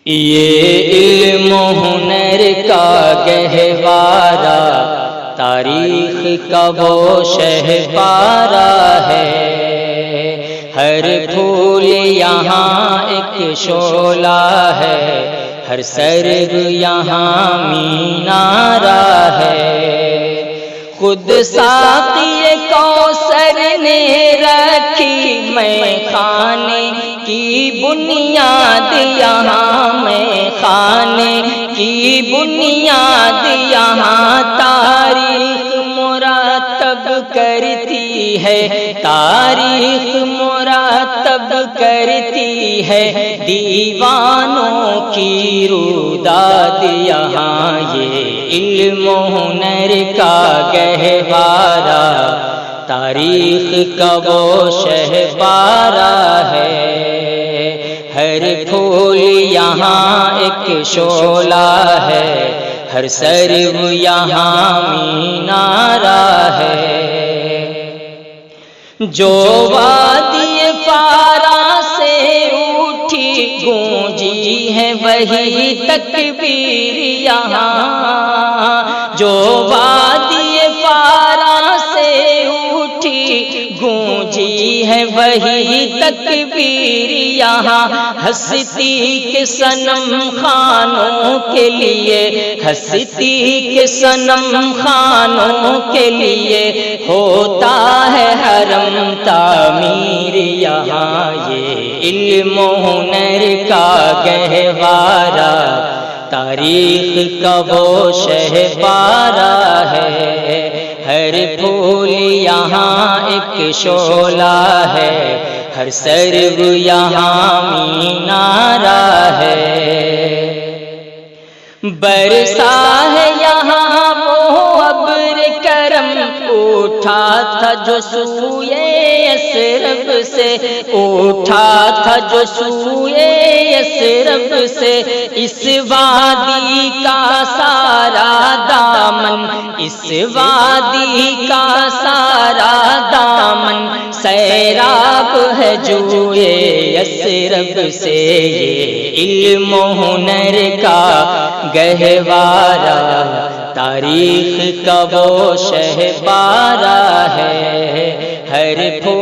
یہ علم و ہنر کا گہوارہ تاریخ کا وہ شہپارہ ہے۔ ہر پھول یہاں ایک شعلہ ہے، ہر سرگ یہاں مینارہ ہے۔ خود ساقی کوثر نے رکھی میں خانے کی بنیاد یہاں، میں خانے کی بنیاد یہاں۔ تاریخ مرتب کرتی ہے، تاریخ مرتب کرتی ہے دیوانوں کی روداد یہاں۔ یہ علم و ہنر کا گہوارہ تاریخ کا وہ شہپارہ ہے۔ ہر پھول یہاں ایک شعلہ ہے، ہر سرو یہاں مینارہ ہے۔ جو وادی فارا سے اٹھی گونجی ہے وہی تکبیر یہاں، جو وادی فارا سے اٹھی گونجی ہے وہی تکبیر یہاں۔ ہستی کے صنم خانوں کے لیے، ہستی کے صنم خانوں کے لیے ہوتا ہے حرم تعمیر یہاں۔ یہ علم و ہنر کا گہوارہ تاریخ کا وہ شہپارہ ہے۔ ہر پھول یہاں ایک شعلہ ہے، ہر سرو یہاں مینارہ ہے۔ برسا ہے یہاں وہ ابر کرم، اٹھا تھا جو سوئے یثرب سے، اٹھا تھا جو سوئے یثرب سے۔ اس وادی کا سارا دامن، اس وادی کا سارا دامن سیراب ہے جوئے یثرب سے۔ یہ علم و ہنر کا گہوارہ تاریخ کا وہ شہپارہ ہے۔ ہر